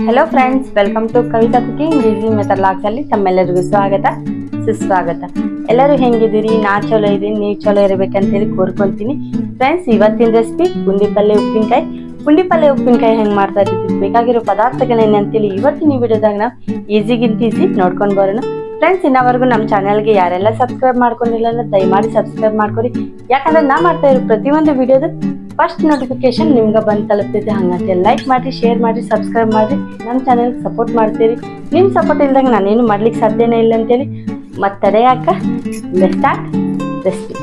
Hello friends, welcome to Kavita cooking easy method vlogs ಅಲ್ಲಿ ತಮ್ಮೆಲ್ಲರಿಗೂ ಸ್ವಾಗತ ಸುಸ್ವಾಗತ. ಎಲ್ಲರೂ ಹೆಂಗಿದ್ದೀರಿ? ನಾ ಚಲೋ ಇದೀನಿ, ನೀವು ಚಲೋ ಇರಬೇಕಂತೇಳಿ ಕೋರ್ಕೊಂತೀನಿ. ಫ್ರೆಂಡ್ಸ್, ಇವತ್ತಿನ ರೆಸಿಪಿ ಪುಂಡಿ ಪಲ್ಲೆ ಉಪ್ಪಿನಕಾಯಿ. ಪುಂಡಿ ಪಲ್ಲೆ ಉಪ್ಪಿನಕಾಯಿ ಹೆಂಗ್ ಮಾಡ್ತಾ ಇದ್ದೀವಿ, ಬೇಕಾಗಿರೋ ಪದಾರ್ಥಗಳೇನು ಅಂತೇಳಿ ಇವತ್ತಿನ ವಿಡಿಯೋದಾಗ ನಾವು ಈಸಿಗಿಂತ ಈಸಿ ನೋಡ್ಕೊಂಡು ಬರೋಣ. ಫ್ರೆಂಡ್ಸ್, ಇನ್ನವರೆಗೂ ನಮ್ಮ ಚಾನಲ್ಗೆ ಯಾರೆಲ್ಲ ಸಬ್ಸ್ಕ್ರೈಬ್ ಮಾಡ್ಕೊಂಡಿಲ್ಲ ಅಂದ್ರೆ ದಯಮಾಡಿ ಸಬ್ಸ್ಕ್ರೈಬ್ ಮಾಡ್ಕೊರಿ. ಯಾಕಂದ್ರೆ ನಾ ಮಾಡ್ತಾ ಇರೋ ಪ್ರತಿಯೊಂದು ವಿಡಿಯೋದ ಫಸ್ಟ್ ನೋಟಿಫಿಕೇಶನ್ ನಿಮ್ಗೆ ಬಂದು ತಲುಪ್ತೈತೆ. ಹಂಗಂತೆ ಲೈಕ್ ಮಾಡಿ, ಶೇರ್ ಮಾಡಿ, ಸಬ್ಸ್ಕ್ರೈಬ್ ಮಾಡಿ, ನಮ್ಮ ಚಾನಲ್ಗೆ ಸಪೋರ್ಟ್ ಮಾಡ್ತೀರಿ. ನಿಮ್ಮ ಸಪೋರ್ಟ್ ಇಲ್ದಾಗ ನಾನೇನು ಮಾಡ್ಲಿಕ್ಕೆ ಸಾಧ್ಯನೇ ಇಲ್ಲ ಅಂತೇಳಿ ಮತ್ತೆ ಯಾಕ ಸ್ಟಾರ್ಟ್ ರೆಸಿಪಿ.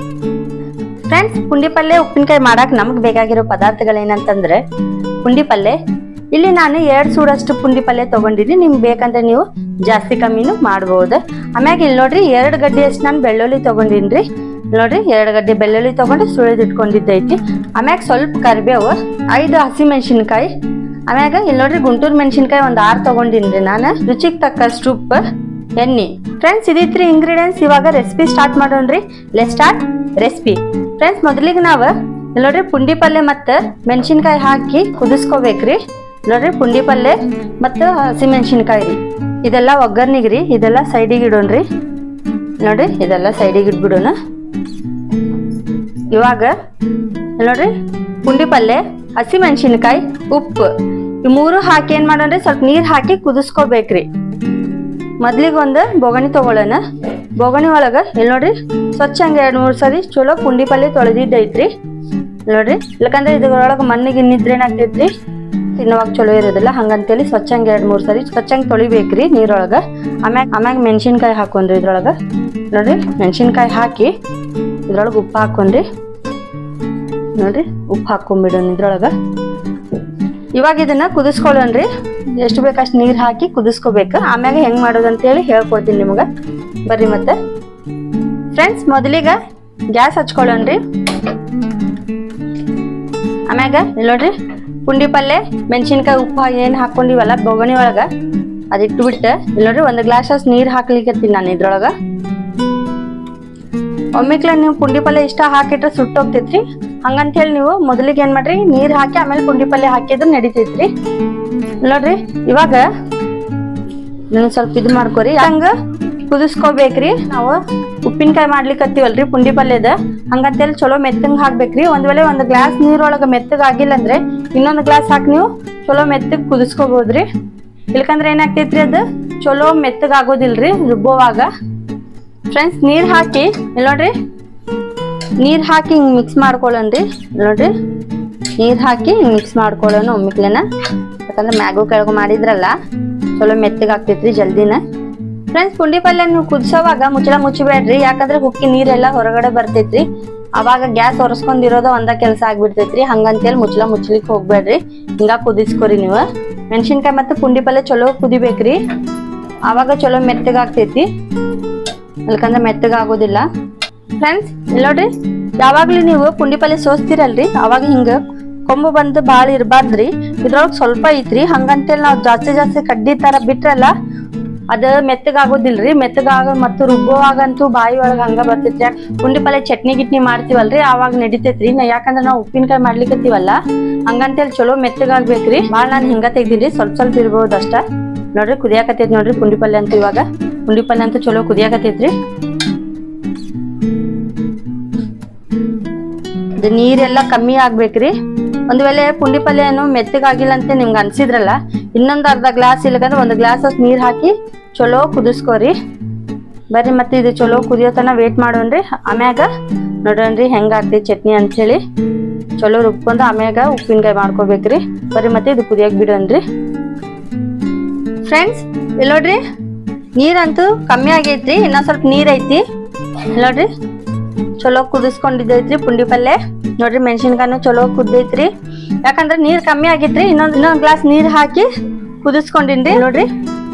ಫ್ರೆಂಡ್ಸ್, ಪುಂಡಿ ಪಲ್ಲೆ ಉಪ್ಪಿನಕಾಯಿ ಮಾಡಕ್ಕೆ ನಮಗೆ ಬೇಕಾಗಿರೋ ಪದಾರ್ಥಗಳೇನಂತಂದ್ರೆ ಪುಂಡಿ ಪಲ್ಲೆ. ಇಲ್ಲಿ ನಾನು 2 ಸೂಡಷ್ಟು ಪುಂಡಿ ಪಲ್ಲೆ ತೊಗೊಂಡಿದ್ದೀನಿ. ನಿಮ್ಗೆ ಬೇಕಂದ್ರೆ ನೀವು ಜಾಸ್ತಿ ಕಮ್ಮಿನೂ ಮಾಡ್ಬೋದು. ಆಮ್ಯಾಗ ಇಲ್ಲಿ ನೋಡ್ರಿ 2 ಗಡ್ಡೆಯಷ್ಟು ನಾನು ಬೆಳ್ಳುಳ್ಳಿ ತೊಗೊಂಡಿನ್ರಿ. ನೋಡ್ರಿ 2 ಗಡ್ಡೆ ಬೆಳ್ಳುಳ್ಳಿ ತೊಗೊಂಡು ಸುಳಿದಿಟ್ಕೊಂಡಿದ್ದೈತಿ. ಆಮ್ಯಾಗ ಸ್ವಲ್ಪ ಕರಿಬೇವು, 5 ಹಸಿಮೆಣಸಿನ್ಕಾಯಿ, ಆಮ್ಯಾಗ ಇಲ್ಲಿ ನೋಡ್ರಿ ಗುಂಟೂರು ಮೆಣಸಿನ್ಕಾಯಿ ಒಂದು 6 ತೊಗೊಂಡಿನ್ರಿ ನಾನು. ರುಚಿಗೆ ತಕ್ಕಷ್ಟು ಉಪ್ಪು, ಎಣ್ಣೆ. ಫ್ರೆಂಡ್ಸ್, ಇದಿತ್ರಿ ಇಂಗ್ರೀಡಿಯೆಂಟ್ಸ್. ಇವಾಗ ರೆಸಿಪಿ ಸ್ಟಾರ್ಟ್ ಮಾಡೋಣ್ರಿ. Let start recipe. ಫ್ರೆಂಡ್ಸ್, ಮೊದಲಿಗೆ ನಾವು ಇಲ್ಲಿ ನೋಡ್ರಿ ಪುಂಡಿ ಪಲ್ಲೆ ಮತ್ತು ಮೆಣಸಿನ್ಕಾಯಿ ಹಾಕಿ ಕುದಿಸ್ಕೋಬೇಕ್ರಿ. ನೋಡ್ರಿ ಪುಂಡಿ ಪಲ್ಲೆ ಮತ್ತು ಹಸಿಮೆಣಸಿನ್ಕಾಯಿ ರೀ, ಇದೆಲ್ಲ ಒಗ್ಗರ್ನಿಗೆ ರೀ. ಇದೆಲ್ಲ ಸೈಡಿಗೆ ಇಡೋಣ್ರಿ. ನೋಡ್ರಿ ಇದೆಲ್ಲ ಸೈಡಿಗೆ ಇಟ್ಬಿಡೋಣ. ಇವಾಗ ನೋಡ್ರಿ ಪುಂಡಿ ಪಲ್ಲೆ, ಹಸಿಮೆಣಸಿನ್ಕಾಯಿ, ಉಪ್ಪು ಈ 3 ಹಾಕಿ ಏನ್ ಮಾಡೋಣ್ರಿ, ಸ್ವಲ್ಪ ನೀರ್ ಹಾಕಿ ಕುದಿಸ್ಕೋಬೇಕ್ರಿ. ಮೊದ್ಲಿಗೆ ಒಂದು ಬೊಗಣಿ ತಗೊಳ್ಳೋಣ. ಬೊಗಣಿ ಒಳಗ ಇಲ್ಲಿ ನೋಡ್ರಿ ಸ್ವಚ್ಛ ಹಂಗೆ 2-3 ಸರಿ ಚಲೋ ಪುಂಡಿ ಪಲ್ಲೆ ತೊಳೆದಿದ್ದೈತ್ರಿ. ನೋಡ್ರಿ, ಇಲ್ಲಕಂದ್ರೆ ಇದ್ರೊಳಗೆ ಮಣ್ಣಿಗೆ ಇನ್ನಿದ್ರೆ ಏನಾಗ್ತೈತ್ರಿ, ತಿನ್ನೋವಾಗ ಚಲೋ ಇರೋದಿಲ್ಲ. ಹಂಗಂತೇಳಿ ಸ್ವಚ್ಛ ಹಂಗೆ 2-3 ಸರಿ ಸ್ವಚ್ಛಂಗೆ ತೊಳಿಬೇಕ್ರಿ ನೀರೊಳಗ. ಆಮ್ಯಾಗ ಮೆಣಸಿನ್ಕಾಯಿ ಹಾಕೊಂಡ್ರಿ ಇದ್ರೊಳಗ. ನೋಡ್ರಿ ಮೆಣಸಿನ್ಕಾಯಿ ಹಾಕಿ ಇದ್ರೊಳಗೆ ಉಪ್ಪು ಹಾಕೊಂಡ್ರಿ. ನೋಡ್ರಿ ಉಪ್ಪು ಹಾಕೊಂಡ್ಬಿಡೋಣ ಇದ್ರೊಳಗ. ಇವಾಗ ಇದನ್ನ ಕುದಿಸ್ಕೊಳ್ಳೋಣ್ರಿ. ಎಷ್ಟು ಬೇಕಷ್ಟು ನೀರು ಹಾಕಿ ಕುದಿಸ್ಕೋಬೇಕು. ಆಮ್ಯಾಗ ಹೆಂಗ್ ಮಾಡೋದು ಅಂತೇಳಿ ಹೇಳ್ಕೊಡ್ತೀನಿ ನಿಮ್ಗೆ. ಬರ್ರಿ ಮತ್ತೆ. ಫ್ರೆಂಡ್ಸ್, ಮೊದಲಿಗೆ ಗ್ಯಾಸ್ ಹಚ್ಕೊಳ್ಳೋಣ್ರಿ. ಆಮ್ಯಾಗ ಇಲ್ಲಿ ನೋಡ್ರಿ ಪುಂಡಿ ಪಲ್ಲೆ, ಮೆಣಸಿನ್ಕಾಯಿ, ಉಪ್ಪು ಏನು ಹಾಕೊಂಡಿವಲ್ಲ ಬೊಗಣಿ ಒಳಗ, ಅದಿಟ್ಬಿಟ್ಟು ಇಲ್ಲಿ ನೋಡ್ರಿ 1 ಗ್ಲಾಸ್ ಅಷ್ಟು ನೀರು ಹಾಕ್ಲಿಕ್ಕೆ ನಾನು ಇದ್ರೊಳಗ. ಒಮ್ಮಿಕ್ಲ ನೀವು ಪುಂಡಿ ಪಲ್ಲೆ ಇಷ್ಟ ಹಾಕಿಟ್ರೆ ಸುಟ್ಟೋಗ್ತೈತ್ರಿ. ಹಂಗಂತೇಳಿ ನೀವು ಮೊದಲಿಗೆ ಏನ್ ಮಾಡ್ರಿ, ನೀರ್ ಹಾಕಿ ಆಮೇಲೆ ಪುಂಡಿ ಪಲ್ಲೆ ಹಾಕಿದ್ರೆ ನಡಿತೈತ್ರಿ. ನೋಡ್ರಿ ಇವಾಗ ಸ್ವಲ್ಪ ಇದು ಮಾಡ್ಕೊರಿ. ಹಂಗ ಕುದಿಸ್ಕೋಬೇಕ್ರಿ. ನಾವು ಉಪ್ಪಿನಕಾಯಿ ಮಾಡ್ಲಿಕ್ಕತ್ತೀವಲ್ರಿ ಪುಂಡಿ ಪಲ್ಯದ, ಹಂಗಂತೇಳಿ ಚಲೋ ಮೆತ್ತಂಗ್ ಹಾಕ್ಬೇಕ್ರಿ. ಒಂದ್ ವೇಳೆ 1 ಗ್ಲಾಸ್ ನೀರೊಳಗ ಮೆತ್ತಗ್ ಆಗಿಲ್ಲ ಅಂದ್ರೆ ಇನ್ನೊಂದು ಗ್ಲಾಸ್ ಹಾಕಿ ನೀವು ಚಲೋ ಮೆತ್ತಗ್ ಕುದಿಸ್ಕೋಬೋದ್ರಿ. ಇಲ್ಕಂದ್ರೆ ಏನಾಗ್ತೈತ್ರಿ, ಅದು ಚಲೋ ಮೆತ್ತಗ್ ಆಗೋದಿಲ್ರಿ ರುಬ್ಬೋವಾಗ. ಫ್ರೆಂಡ್ಸ್, ನೀರ್ ಹಾಕಿ ಇಲ್ಲಿ ನೋಡ್ರಿ, ನೀರ್ ಹಾಕಿ ಹಿಂಗ್ ಮಿಕ್ಸ್ ಮಾಡ್ಕೊಳ್ಳೋಣ್ರಿ. ನೋಡ್ರಿ ನೀರ್ ಹಾಕಿ ಹಿಂಗ್ ಮಿಕ್ಸ್ ಮಾಡ್ಕೊಳ್ಳೋಣ ಒಮ್ಮಿಕ್ಲೆನ. ಯಾಕಂದ್ರೆ ಮ್ಯಾಗು ಕೆಳಗು ಮಾಡಿದ್ರಲ್ಲ ಚಲೋ ಮೆತ್ತಗ್ ಆಗ್ತೈತ್ರಿ ಜಲ್ದಿನ. ಫ್ರೆಂಡ್ಸ್, ಪುಂಡಿ ಪಲ್ಯ ನೀವು ಕುದಿಸೋವಾಗ ಮುಚ್ಚಳ ಮುಚ್ಚಬೇಡ್ರಿ. ಯಾಕಂದ್ರೆ ಹುಕ್ಕಿ ನೀರೆಲ್ಲ ಹೊರಗಡೆ ಬರ್ತೈತ್ರಿ. ಅವಾಗ ಗ್ಯಾಸ್ ಒರೆಸ್ಕೊಂಡಿರೋದ ಒಂದ ಕೆಲಸ ಆಗ್ಬಿಡ್ತೈತ್ರಿ. ಹಂಗಂತೇಳಿ ಮುಚ್ಚಳ ಮುಚ್ಚಲಿಕ್ಕೆ ಹೋಗ್ಬೇಡ್ರಿ. ಹಿಂಗ ಕುದಿಸ್ಕೊರಿ ನೀವು. ಮೆಣಸಿನ್ಕಾಯಿ ಮತ್ತು ಪುಂಡಿ ಪಲ್ಯ ಚಲೋ ಕುದಿಬೇಕ್ರಿ. ಅವಾಗ ಚಲೋ ಮೆತ್ತಗ್ ಆಗ್ತೈತಿ. ಇಲ್ಕಂದ್ರೆ ಮೆತ್ತಗ ಆಗೋದಿಲ್ಲ. ಫ್ರೆಂಡ್ಸ್, ಇಲ್ಲಿ ನೋಡ್ರಿ ಯಾವಾಗ್ಲೂ ನೀವು ಪುಂಡಿ ಪಲ್ಲೆ ಸೋಸ್ತಿರಲ್ರಿ, ಅವಾಗ ಹಿಂಗ ಕೊಂಬು ಬಂದು ಬಾಳ ಇರಬಾರ್ದ್ರಿ. ಇದ್ರೊಳಗೆ ಸ್ವಲ್ಪ ಐತ್ರಿ. ಹಂಗಂತೇಳಿ ನಾವು ಜಾಸ್ತಿ ಕಡ್ಡಿ ತರ ಬಿಟ್ರಲ್ಲ ಅದ ಮೆತ್ತಗ ಆಗೋದಿಲ್ರಿ. ಮೆತ್ತಗ ಮತ್ತು ರುಬ್ಬುವಾಗಂತೂ ಬಾಯಿ ಒಳಗ ಹಂಗ ಬರ್ತೈತ್ರಿ. ಪುಂಡಿ ಪಲ್ಲೆ ಚಟ್ನಿ ಗಿಟ್ನಿ ಮಾಡ್ತೀವಲ್ರಿ ಅವಾಗ ನಡಿತೈತ್ರಿ. ಯಾಕಂದ್ರೆ ನಾವು ಉಪ್ಪಿನಕಾಯಿ ಮಾಡ್ಲಿಕ್ಕತ್ತೀವಲ್ಲ, ಹಂಗಂತೇಳಿ ಚಲೋ ಮೆತ್ತಗ ಆಗ್ಬೇಕ್ರಿ. ಬಾಳ ನಾನು ಹಿಂಗ ತೆಗ್ದಿನ್ರಿ, ಸ್ವಲ್ಪ ಇರ್ಬೋದು ಅಷ್ಟ. ನೋಡ್ರಿ ಕುದಿಯಾಕತೈತಿ ನೋಡ್ರಿ ಪುಂಡಿ ಪಲ್ಯ ಅಂತೂ. ಇವಾಗ ಪುಂಡಿ ಪಲ್ಯ ಅಂತೂ ಚಲೋ ಕುದಿಯಾಕತೈತ್ರಿ. ನೀರೆಲ್ಲ ಕಮ್ಮಿ ಆಗ್ಬೇಕ್ರಿ. ಒಂದ್ ವೇಳೆ ಪುಂಡಿ ಪಲ್ಯ ಏನು ಮೆತ್ತಗಾಗಿಲ್ಲ ಅಂತ ನಿಮ್ಗೆ ಅನ್ಸಿದ್ರಲ್ಲ, ಇನ್ನೊಂದು ಅರ್ಧ ಗ್ಲಾಸ್ ಇಲ್ಲಕಂದ್ರೆ 1 ಗ್ಲಾಸ್ ಅಷ್ಟು ನೀರ್ ಹಾಕಿ ಚಲೋ ಕುದಿಸ್ಕೋರಿ. ಬರ್ರಿ ಮತ್ತೆ ಇದು ಚಲೋ ಕುದಿಯೋತನ ವೇಟ್ ಮಾಡೋಣ್ರಿ. ಆಮ್ಯಾಗ ನೋಡೋಣ್ರಿ ಹೆಂಗ ಆಗ್ತೈತಿ ಚಟ್ನಿ ಅಂತ ಹೇಳಿ. ಚಲೋ ರುಬ್ಕೊಂಡು ಆಮ್ಯಾಗ ಉಪ್ಪಿನಕಾಯಿ ಮಾಡ್ಕೋಬೇಕ್ರಿ. ಬರ್ರಿ ಮತ್ತೆ ಇದು ಕುದಿಯಕ್ ಬಿಡೋಣ್ರಿ. ಫ್ರೆಂಡ್ಸ್, ಇಲ್ಲಿ ನೋಡ್ರಿ ನೀರಂತೂ ಕಮ್ಮಿ ಆಗೈತ್ರಿ. ಇನ್ನೊಂದ್ ಸ್ವಲ್ಪ ನೀರ್ ಐತಿ. ನೋಡ್ರಿ ಚಲೋ ಕುದಿಸ್ಕೊಂಡಿದ್ದೈತ್ರಿ ಪುಂಡಿ ಪಲ್ಲೆ. ನೋಡ್ರಿ ಮೆಣಸಿನ್ಕಾಯಿನೂ ಚಲೋ ಕುದ್ದೈತ್ರಿ. ಯಾಕಂದ್ರೆ ನೀರ್ ಕಮ್ಮಿ ಆಗೈತ್ರಿ. ಇನ್ನೊಂದ್ ಗ್ಲಾಸ್ ನೀರ್ ಹಾಕಿ ಕುದಿಸ್ಕೊಂಡಿನ್ರಿ. ನೋಡ್ರಿ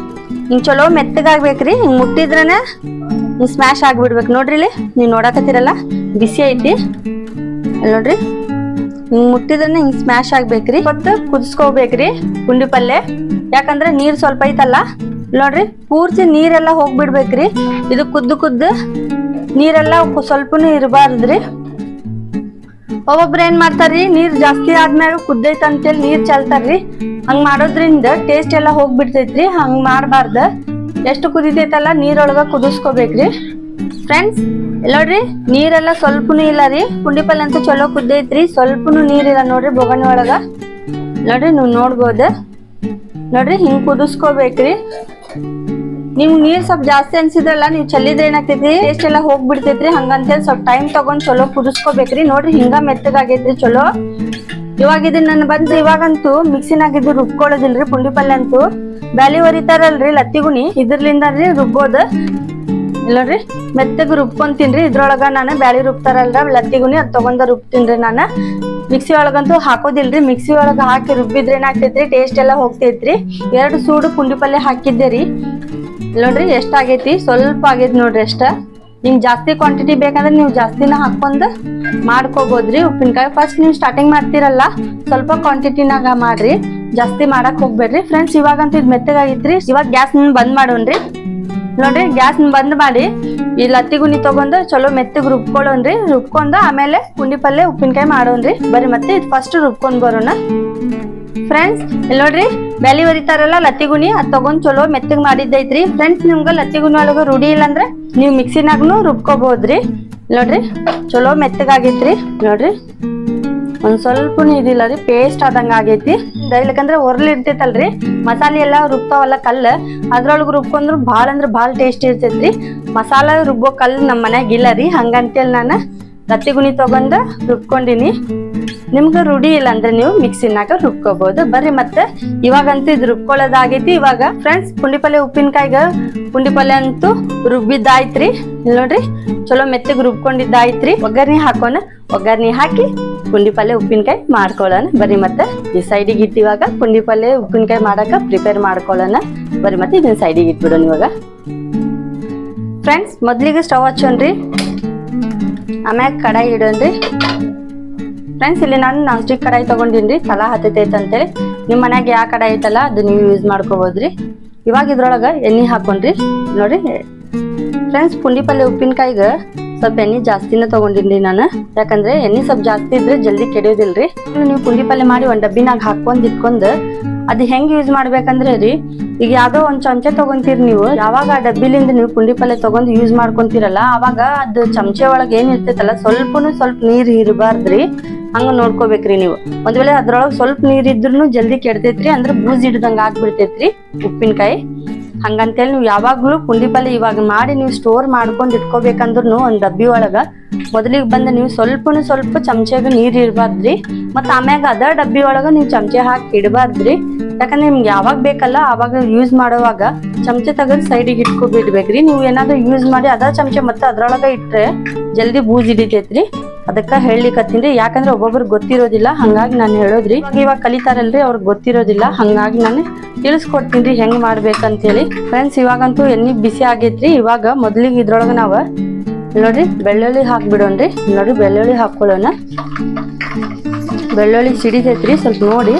ಹಿಂಗ್ ಚಲೋ ಮೆತ್ತಗಾಗ್ಬೇಕ್ರಿ. ಹಿಂಗ್ ಮುಟ್ಟಿದ್ರನ ಹಿಂಗ್ ಸ್ಮ್ಯಾಶ್ ಆಗ್ಬಿಡ್ಬೇಕು. ನೋಡ್ರಿ ಇಲ್ಲಿ ನೀವ್ ನೋಡಕತ್ತೀರಲ್ಲ ಬಿಸಿ ಐತಿ. ನೋಡ್ರಿ ಹಿಂಗ್ ಮುಟ್ಟಿದ್ರನ ಹಿಂಗ್ ಸ್ಮ್ಯಾಶ್ ಆಗ್ಬೇಕ್ರಿ. ಮತ್ತೆ ಕುದಿಸ್ಕೋಬೇಕ್ರಿ ಪುಂಡಿ ಪಲ್ಲೆ. ಯಾಕಂದ್ರೆ ನೀರ್ ಸ್ವಲ್ಪ ಐತಲ್ಲ, ನೋಡ್ರಿ ಪೂರ್ತಿ ನೀರೆಲ್ಲ ಹೋಗ್ಬಿಡ್ಬೇಕ್ರಿ. ಇದು ಕುದ್ದು ನೀರೆಲ್ಲ ಸ್ವಲ್ಪನೂ ಇರಬಾರ್ದ್ರಿ. ಒಬ್ಬೊಬ್ರು ಏನ್ ಮಾಡ್ತಾರ್ರಿ, ನೀರ್ ಜಾಸ್ತಿ ಆದ್ಮ್ಯಾಗ ಕುದ್ದೈತ್ ಅಂತೇಳಿ ನೀರ್ ಚೆಲ್ತಾರ್ರಿ. ಹಂಗ್ ಮಾಡೋದ್ರಿಂದ ಟೇಸ್ಟ್ ಎಲ್ಲಾ ಹೋಗ್ಬಿಡ್ತೈತ್ರಿ. ಹಂಗ್ ಮಾಡ್ಬಾರ್ದ. ಎಷ್ಟು ಕುದಿತೈತಲ್ಲ ನೀರೊಳಗ ಕುದಿಸ್ಕೋಬೇಕ್ರಿ. ಫ್ರೆಂಡ್ಸ್ ನೋಡ್ರಿ, ನೀರೆಲ್ಲ ಸ್ವಲ್ಪನು ಇಲ್ಲ ರೀ. ಪುಂಡಿ ಪಲ್ಯ ಅಂತೂ ಚಲೋ ಕುದ್ದೈತ್ರಿ. ಸ್ವಲ್ಪನು ನೀರಿಲ್ಲ ನೋಡ್ರಿ ಬೊಗಣಿ ಒಳಗ. ನೋಡ್ರಿ ನೀವು ನೋಡ್ಬೋದು. ನೋಡ್ರಿ ಹಿಂಗ್ ಕುದಿಸ್ಕೋಬೇಕ್ರಿ. ನಿಮ್ ನೀರ್ ಸ್ವಲ್ಪ ಜಾಸ್ತಿ ಅನ್ಸಿದ್ರಲ್ಲ, ನೀವ್ ಚೆಲ್ಲಿದ್ರೆ ಏನಾಗ್ತೈತಿ, ಟೇಸ್ಟ್ ಎಲ್ಲ ಹೋಗ್ಬಿಡ್ತೈತ್ರಿ. ಹಂಗಂತೇಳಿ ಸ್ವಲ್ಪ ಟೈಮ್ ತಗೊಂಡ್ ಚಲೋ ಕುದಿಸ್ಕೋಬೇಕ್ರಿ. ನೋಡ್ರಿ ಹಿಂಗ ಮೆತ್ತಗಾಗೈತ್ರಿ ಚಲೋ. ಇವಾಗ ಇದನ್ನ ಇವಾಗಂತೂ ಮಿಕ್ಸಿನಾಗಿದ್ದು ರುಬ್ಕೊಳ್ಳೋದಿಲ್ರಿ. ಪುಂಡಿ ಪಲ್ಯ ಅಂತೂ ಬ್ಯಾಲಿ ಹೊರಿತಾರಲ್ರಿ ಲತ್ತಿಗುಣಿ, ಇದ್ರಲಿಂದ ರುಬ್ಬೋದು. ಇಲ್ಲರಿ ಮೆತ್ತಗ ರುಬ್ಕೊಂತೀನ್ರಿ. ಇದ್ರೊಳಗ ನಾನು ಬ್ಯಾಳಿ ರುಬ್ತಾರಲ್ರ ಲತ್ತಿಗುಣಿ, ಅದ್ ತಗೊಂಡ ರುಬ್ತೀನ್ರಿ. ನಾನು ಮಿಕ್ಸಿ ಒಳಗಂತೂ ಹಾಕೋದಿಲ್ರಿ. ಮಿಕ್ಸಿ ಒಳಗ ಹಾಕಿ ರುಬ್ಬಿದ್ರೆ ಏನಾಗ್ತೈತ್ರಿ, ಟೇಸ್ಟ್ ಎಲ್ಲಾ ಹೋಗ್ತೈತ್ರಿ. 2 ಸೂಡು ಪುಂಡಿ ಪಲ್ಯ ಹಾಕಿದ್ದೆ ರೀ. ನೋಡ್ರಿ ಎಷ್ಟ್ ಆಗೈತಿ, ಸ್ವಲ್ಪ ಆಗೈತಿ ನೋಡ್ರಿ ಅಷ್ಟ. ನಿಮ್ಗೆ ಜಾಸ್ತಿ ಕ್ವಾಂಟಿಟಿ ಬೇಕಂದ್ರೆ ನೀವು ಜಾಸ್ತಿನ ಹಾಕೊಂಡ್ ಮಾಡ್ಕೋಬೋದ್ರಿ. ಉಪ್ಪಿನಕಾಯಿ ಫಸ್ಟ್ ನೀವು ಸ್ಟಾರ್ಟಿಂಗ್ ಮಾಡ್ತಿರಲ್ಲ, ಸ್ವಲ್ಪ ಕ್ವಾಂಟಿಟಿನಾಗ ಮಾಡ್ರಿ, ಜಾಸ್ತಿ ಮಾಡಕ್ ಹೋಗ್ಬೇಡ್ರಿ. ಫ್ರೆಂಡ್ಸ್ ಇವಾಗಂತೂ ಇದ್ ಮೆತ್ತಗಾಗಿತ್ರಿ. ಇವಾಗ ಗ್ಯಾಸ್ ಬಂದ್ ಮಾಡೋಣ್ರಿ. ನೋಡ್ರಿ ಗ್ಯಾಸ್ ಬಂದ್ ಮಾಡಿ ಈ ಲತ್ತಿಗುಣಿ ತಗೊಂಡು ಚಲೋ ಮೆತ್ತಗ್ ರುಬ್ಕೊಳ್ಳೋಣ್ರಿ. ರುಬ್ಕೊಂಡು ಆಮೇಲೆ ಪುಂಡಿ ಪಲ್ಯ ಉಪ್ಪಿನಕಾಯಿ ಮಾಡೋಣ್ರಿ. ಬರೀ ಮತ್ತೆ ಇದು ಫಸ್ಟ್ ರುಬ್ಕೊಂಡ್ ಬರೋಣ. ಫ್ರೆಂಡ್ಸ್ ಇಲ್ಲಿ ನೋಡ್ರಿ, ಬ್ಯಾಲಿ ಹೊರಿತಾರಲ್ಲ ಲತ್ತಿಗುಣಿ, ಅದ್ ತಗೊಂಡ್ ಚಲೋ ಮೆತ್ತಗ್ ಮಾಡಿದ್ದೈತ್ರಿ. ಫ್ರೆಂಡ್ಸ್ ನಿಮ್ಗ ಲತ್ತಿಗುಣಿ ಒಳಗ ರೂಢಿ ಇಲ್ಲಂದ್ರ ನೀವ್ ಮಿಕ್ಸಿನಾಗ್ನು ರುಬ್ಕೋಬಹುದ್ರಿ. ನೋಡ್ರಿ ಚಲೋ ಮೆತ್ತಗಾಗೈತ್ರಿ. ನೋಡ್ರಿ ಒಂದ್ ಸ್ವಲ್ಪ ಇದಿಲ್ಲ ರೀ, ಪೇಸ್ಟ್ ಆದಂಗ ಆಗೈತಿ. ಇಲ್ಲಕಂದ್ರೆ ಒರ್ಲ್ ಇರ್ತೈತಲ್ರಿ, ಮಸಾಲೆ ಎಲ್ಲಾ ರುಬ್ತಾವಲ್ಲ ಕಲ್ಲು, ಅದ್ರೊಳಗ ರುಬ್ಕೊಂಡ್ರು ಭಾಳ ಟೇಸ್ಟ್ ಇರ್ತೈತ್ರಿ. ಮಸಾಲ ರುಬ್ಬೋ ಕಲ್ಲು ನಮ್ ಮನ್ಯಾಗ ಇಲ್ಲ ರೀ. ಹಂಗಂತೇಳಿ ನಾನು ಲತ್ತಿಗುಣಿ ತಗೊಂಡ ರುಬ್ಕೊಂಡಿನಿ. ನಿಮ್ಗ ರೂಢಿ ಇಲ್ಲ ಅಂದ್ರೆ ನೀವು ಮಿಕ್ಸಿನಾಗ ರುಬ್ಕೋಬಹುದು. ಬರ್ರಿ ಮತ್ತೆ ಇವಾಗಂತೂ ಇದು ರುಬ್ಕೊಳ್ಳೋದಾಗೈತಿ. ಇವಾಗ ಫ್ರೆಂಡ್ಸ್ ಪುಂಡಿ ಪಲ್ಯ ಉಪ್ಪಿನಕಾಯಿಗ ಪುಂಡಿ ಪಲ್ಯ ಅಂತೂ ರುಬ್ಬಿದ್ದಾಯ್ತ್ರಿ. ಇಲ್ಲಿ ನೋಡ್ರಿ ಚಲೋ ಮೆತ್ತಗ್ ರುಬ್ಕೊಂಡಿದ್ದಾಯ್ತ್ರಿ. ಒಗ್ಗರ್ಣಿ ಹಾಕೋಣ. ಒಗ್ಗರ್ಣಿ ಹಾಕಿ ಪುಂಡಿ ಪಲ್ಯ ಉಪ್ಪಿನಕಾಯಿ ಮಾಡ್ಕೊಳ್ಳೋಣ. ಬರೀ ಮತ್ತೆ ಈ ಸೈಡಿಗೆ ಇಟ್ಟು ಇವಾಗ ಪುಂಡಿ ಪಲ್ಯ ಉಪ್ಪಿನಕಾಯಿ ಮಾಡಕ ಪ್ರಿಪೇರ್ ಮಾಡ್ಕೊಳ್ಳೋಣ. ಬರೀ ಮತ್ತೆ ಇದನ್ನ ಸೈಡಿಗೆ ಇಟ್ಬಿಡೋಣ ಇವಾಗ. ಫ್ರೆಂಡ್ಸ್ ಮೊದ್ಲಿಗೆ ಸ್ಟವ್ ಹಚ್ಚೋಣ್ರಿ, ಆಮ್ಯಾಗ ಕಡಾಯಿ ಇಡೋಣ್ರಿ. ಫ್ರೆಂಡ್ಸ್ ಇಲ್ಲಿ ನಾನು ನಾನ್ ಸ್ಟಿಕ್ ಕಡಾಯಿ ತಗೊಂಡಿನ್ರಿ, ತಲಾ ಹತ್ತೈತೆ ಅಂತೇಳಿ. ನಿಮ್ ಮನ್ಯಾಗ ಯಾವ ಕಡಾಯಿ ಐತಲ್ಲ ಅದು ನೀವು ಯೂಸ್ ಮಾಡ್ಕೋಬೋದ್ರಿ. ಇವಾಗ ಇದ್ರೊಳಗ ಎಣ್ಣೆ ಹಾಕೊಂಡ್ರಿ. ನೋಡ್ರಿ ಫ್ರೆಂಡ್ಸ್ ಪುಂಡಿ ಪಲ್ಯ ಉಪ್ಪಿನಕಾಯಿಗ ಸ್ವಲ್ಪ ಎಣ್ಣೆ ಜಾಸ್ತಿನ ತಗೊಂಡಿನ್ರಿ ನಾನು. ಯಾಕಂದ್ರೆ ಎಣ್ಣೆ ಸ್ವಲ್ಪ ಜಾಸ್ತಿ ಇದ್ರೆ ಜಲ್ದಿ ಕೆಡಿಯೋದಿಲ್ರಿ. ನೀವು ಪುಂಡಿ ಪಲ್ಯ ಮಾಡಿ ಒಂದ್ ಡಬ್ಬಿನಾಗ ಹಾಕೊಂಡ್ ಇಟ್ಕೊಂಡ್ ಅದ್ ಹೆಂಗ್ ಯೂಸ್ ಮಾಡ್ಬೇಕಂದ್ರೆ ರೀ, ಈಗ ಯಾವ್ದೋ ಒಂದ್ ಚಮಚೆ ತಗೊಂತೀರಿ ನೀವು. ಯಾವಾಗ ಆ ಡಬ್ಬಿಲಿಂದ ನೀವು ಪುಂಡಿ ಪಲ್ಯ ತಗೊಂಡ್ ಯೂಸ್ ಮಾಡ್ಕೊಂತೀರಲ್ಲ, ಅವಾಗ ಅದು ಚಮಚೆ ಒಳಗ ಏನ್ ಇರ್ತೈತಲ್ಲ ಸ್ವಲ್ಪ ನೀರ್ ಇರಬಾರ್ದ್ರಿ. ಹಂಗ ನೋಡ್ಕೋಬೇಕ್ರಿ ನೀವು. ಒಂದ್ ವೇಳೆ ಅದ್ರೊಳಗ ಸ್ವಲ್ಪ ನೀರ್ ಇದ್ರೂ ಜಲ್ದಿ ಕೆಡ್ತೈತ್ರಿ, ಅಂದ್ರೆ ಬೂಜ್ ಹಿಡ್ದಂಗ ಆಗ್ಬಿಡ್ತೈತ್ರಿ ಉಪ್ಪಿನಕಾಯಿ. ಹಂಗಂತೇಳಿ ನೀವು ಯಾವಾಗ್ಲೂ ಪುಂಡಿ ಪಲ್ಯ ಇವಾಗ ಮಾಡಿ ನೀವು ಸ್ಟೋರ್ ಮಾಡ್ಕೊಂಡ್ ಇಟ್ಕೋಬೇಕಂದ್ರೂ ಒಂದ್ ಡಬ್ಬಿ ಒಳಗ ಮೊದಲಿಗೆ ಬಂದ ನೀವು ಸ್ವಲ್ಪ ಚಮಚೆಗ ನೀರ್ ಇರಬಾರ್ದ್ರಿ. ಮತ್ತ ಆಮ್ಯಾಗ ಅದ ಡಬ್ಬಿ ಒಳಗ ನೀವು ಚಮಚೆ ಹಾಕಿ ಇಡಬಾರ್ದ್ರಿ. ಯಾಕಂದ್ರೆ ನಿಮ್ಗೆ ಯಾವಾಗ ಬೇಕಲ್ಲ ಅವಾಗ ಯೂಸ್ ಮಾಡುವಾಗ ಚಮಚೆ ತೆಗೆದು ಸೈಡಿಗೆ ಇಟ್ಕೊಬಿಡ್ಬೇಕ್ರಿ. ನೀವು ಏನಾದ್ರು ಯೂಸ್ ಮಾಡಿ ಅದ ಚಮಚೆ ಮತ್ತೆ ಅದ್ರೊಳಗ ಇಟ್ರೆ ಜಲ್ದಿ ಬೂಜ್ ಹಿಡಿತೈತ್ರಿ. ಅದಕ್ಕ ಹೇಳಿಕತ್ತೀನ್ರಿ. ಯಾಕಂದ್ರೆ ಒಬ್ಬೊಬ್ರಿಗೆ ಗೊತ್ತಿರೋದಿಲ್ಲ, ಹಂಗಾಗಿ ನಾನು ಹೇಳೋದ್ರಿ. ಇವಾಗ ಕಲಿತಾರಲ್ರಿ, ಅವ್ರಿಗೆ ಗೊತ್ತಿರೋದಿಲ್ಲ, ಹಂಗಾಗಿ ನಾನು ತಿಳಿಸ್ಕೊಡ್ತೀನಿ ಹೆಂಗ್ ಮಾಡ್ಬೇಕಂತ ಹೇಳಿ. ಫ್ರೆಂಡ್ಸ್ ಇವಾಗಂತೂ ಎಣ್ಣೆ ಬಿಸಿ ಆಗೈತ್ರಿ. ಇವಾಗ ಮೊದ್ಲಿಗೆ ಇದ್ರೊಳಗ ನಾವ ನೋಡ್ರಿ ಬೆಳ್ಳುಳ್ಳಿ ಹಾಕ್ಬಿಡೋಣ್ರಿ. ನೋಡ್ರಿ ಬೆಳ್ಳುಳ್ಳಿ ಹಾಕೊಳ್ಳೋಣ. ಬೆಳ್ಳುಳ್ಳಿ ಸಿಡಿತೈತ್ರಿ, ಸ್ವಲ್ಪ ನೋಡಿ.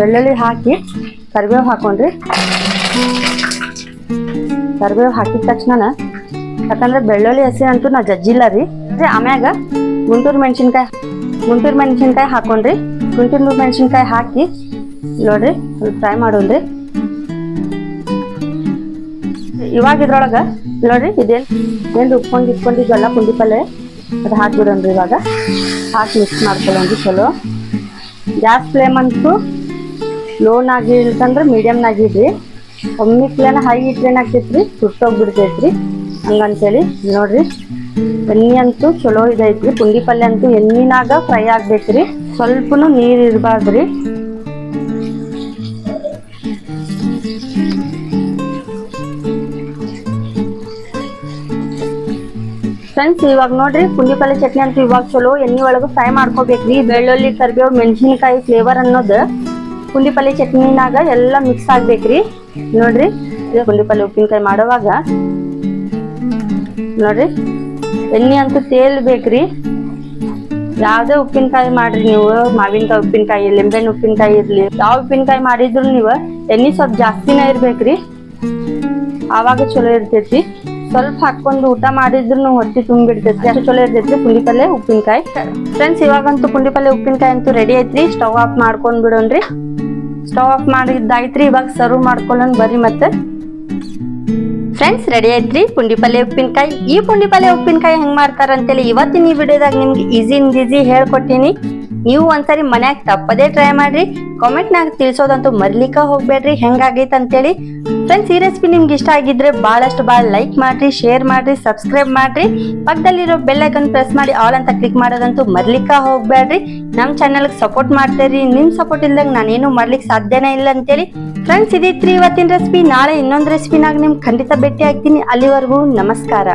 ಬೆಳ್ಳುಳ್ಳಿ ಹಾಕಿ ಕರಿಬೇವು ಹಾಕೊಂಡ್ರಿ. ಕರಿಬೇವು ಹಾಕಿದ ತಕ್ಷಣ, ಯಾಕಂದ್ರೆ ಬೆಳ್ಳುಳ್ಳಿ ಹಸಿ ಅಂತೂ ನಾ ಜಜ್ಜಿಲ್ಲ ರೀ. ಆಮ್ಯಾಗ ಗುಂಟೂರು ಮೆಣಸಿನ್ಕಾಯಿ ಹಾಕೊಂಡ್ರಿ. ಗುಂಟೂರು ಮೆಣಸಿನ್ಕಾಯಿ ಹಾಕಿ ನೋಡ್ರಿ ಸ್ವಲ್ಪ ಫ್ರೈ ಮಾಡೋಣ್ರಿ. ಇವಾಗ ಇದ್ರೊಳಗ ನೋಡ್ರಿ ಏನ್ ಇಟ್ಕೊಂಡಿದ್ವಲ್ಲ ಪುಂಡಿ ಪಲ್ಯ ಅದು ಹಾಕ್ಬಿಡೋಣ್ರಿ. ಇವಾಗ ಹಾಕಿ ಮಿಕ್ಸ್ ಮಾಡ್ಕೊಳ್ಳೋಣ್ರಿ ಚಲೋ. ಗ್ಯಾಸ್ ಫ್ಲೇಮ್ ಅಂತೂ ಲೋನಾಗಿ ಇಲ್ಕಂದ್ರೆ ಮೀಡಿಯಮ್ನಾಗಿಡ್ರಿ. ಒಮ್ಮೆ ಫ್ಲೇಮ್ ಹೈ ಇಟ್ರೆ ಏನಾಗ್ತೈತ್ರಿ, ಸುಟ್ಟೋಗ್ಬಿಡ್ತೈತ್ರಿ. ಹಂಗಂತೇಳಿ ನೋಡ್ರಿ ಎಣ್ಣೆ ಅಂತೂ ಚಲೋ ಇದೈತ್ರಿ. ಪುಂಡಿ ಪಲ್ಯ ಅಂತೂ ಎಣ್ಣಿನಾಗ ಫ್ರೈ ಆಗ್ಬೇಕ್ರಿ, ಸ್ವಲ್ಪನು ನೀರ್ ಇರಬಾರ್ದ್ರಿ. ಫ್ರೆಂಡ್ಸ್ ಇವಾಗ ನೋಡ್ರಿ ಪುಂಡಿ ಪಲ್ಯ ಚಟ್ನಿ ಅಂತೂ ಇವಾಗ ಚಲೋ ಎಣ್ಣೆ ಒಳಗ ಫ್ರೈ ಮಾಡ್ಕೋಬೇಕ್ರಿ. ಬೆಳ್ಳುಳ್ಳಿ ಕರಿಬೇವು ಮೆಣಸಿನಕಾಯಿ ಫ್ಲೇವರ್ ಅನ್ನೋದು ಪುಂಡಿ ಪಲ್ಯ ಚಟ್ನಿನಾಗ ಎಲ್ಲ ಮಿಕ್ಸ್ ಆಗ್ಬೇಕ್ರಿ. ನೋಡ್ರಿ ಪುಂಡಿ ಪಲ್ಯ ಉಪ್ಪಿನಕಾಯಿ ಮಾಡೋವಾಗ ನೋಡ್ರಿ ಎಣ್ಣೆ ಅಂತೂ ತೇಲ್ಬೇಕ್ರಿ. ಯಾವ್ದೇ ಉಪ್ಪಿನಕಾಯಿ ಮಾಡ್ರಿ ನೀವು, ಮಾವಿನಕಾಯಿ ಉಪ್ಪಿನಕಾಯಿ, ಲಿಂಬೆಹಣ್ಣು ಉಪ್ಪಿನಕಾಯಿ ಇರ್ಲಿ, ಯಾವ ಉಪ್ಪಿನಕಾಯಿ ಮಾಡಿದ್ರು ನೀವು ಎಣ್ಣೆ ಸ್ವಲ್ಪ ಜಾಸ್ತಿನೇ ಇರ್ಬೇಕ್ರಿ, ಆವಾಗ ಚಲೋ ಇರ್ತೈತಿ. ಸ್ವಲ್ಪ ಹಾಕೊಂಡು ಊಟ ಮಾಡಿದ್ರು ಹೊಟ್ಟಿ ತುಂಬಿಡ್ತೈತ್ರಿ, ಅಷ್ಟು ಚಲೋ ಇರ್ತೈತ್ರಿ ಪುಂಡಿ ಪಲ್ಲೆ ಉಪ್ಪಿನಕಾಯಿ. ಫ್ರೆಂಡ್ಸ್ ಇವಾಗಂತೂ ಪುಂಡಿ ಪಲ್ಲೆ ಉಪ್ಪಿನಕಾಯಿ ಅಂತೂ ರೆಡಿ ಐತ್ರಿ. ಸ್ಟವ್ ಆಫ್ ಮಾಡ್ಕೊಂಡ್ ಬಿಡೋಣ್ರಿ. Stove off ಮಾಡಿದ್ದಾಯ್ತ್ರಿ. ಇವಾಗ ಸರ್ವ್ ಮಾಡ್ಕೊಳ್ಳೋಣ ಬರ್ರಿ. ಮತ್ತೆ ಫ್ರೆಂಡ್ಸ್ ರೆಡಿ ಐತ್ರಿ ಪುಂಡಿ ಪಲ್ಲೆ ಉಪ್ಪಿನಕಾಯಿ. ಈ ಪುಂಡಿ ಪಲ್ಲೆ ಉಪ್ಪಿನಕಾಯಿ ಹೆಂಗ್ ಮಾಡ್ತಾರ ಅಂತೇಳಿ ಇವತ್ತಿನ ಈ ವಿಡಿಯೋದಾಗ ನಿಮ್ಗೆ ಈಸಿ ಹೇಳ್ಕೊಟ್ಟಿನಿ. ನೀವು ಒಂದ್ಸರಿ ಮನ್ಯಾಗ ತಪ್ಪದೇ ಟ್ರೈ ಮಾಡ್ರಿ. ಕಾಮೆಂಟ್ನಾಗ ತಿಳಿಸೋದಂತೂ ಮರ್ಲಿಕ್ಕ ಹೋಗ್ಬೇಡ್ರಿ ಹೆಂಗಾಗೈತೆ ಅಂತೇಳಿ. ಫ್ರೆಂಡ್ಸ್ ಈ ರೆಸಿಪಿ ನಿಮ್ಗೆ ಇಷ್ಟ ಆಗಿದ್ರೆ ಭಾಳ ಲೈಕ್ ಮಾಡ್ರಿ, ಶೇರ್ ಮಾಡ್ರಿ, ಸಬ್ಸ್ಕ್ರೈಬ್ ಮಾಡ್ರಿ. ಪಕ್ಕದಲ್ಲಿರೋ ಬೆಲ್ ಐಕನ್ ಪ್ರೆಸ್ ಮಾಡಿ ಆಲ್ ಅಂತ ಕ್ಲಿಕ್ ಮಾಡೋದಂತೂ ಮರ್ಲಿಕ್ಕ ಹೋಗ್ಬೇಡ್ರಿ. ನಮ್ಮ ಚಾನಲ್ಗೆ ಸಪೋರ್ಟ್ ಮಾಡ್ತೇರಿ. ನಿಮ್ ಸಪೋರ್ಟ್ ಇಲ್ದಂಗೆ ನಾನೇನು ಮಾಡ್ಲಿಕ್ಕೆ ಸಾಧ್ಯನೇ ಇಲ್ಲ ಅಂತೇಳಿ. ಫ್ರೆಂಡ್ಸ್ ಇದಿತ್ರಿ ಇವತ್ತಿನ ರೆಸಿಪಿ. ನಾಳೆ ಇನ್ನೊಂದು ರೆಸಿಪಿನಾಗ ನಿಮ್ಗೆ ಖಂಡಿತ ಭೇಟಿ ಆಗ್ತೀನಿ. ಅಲ್ಲಿವರೆಗೂ ನಮಸ್ಕಾರ.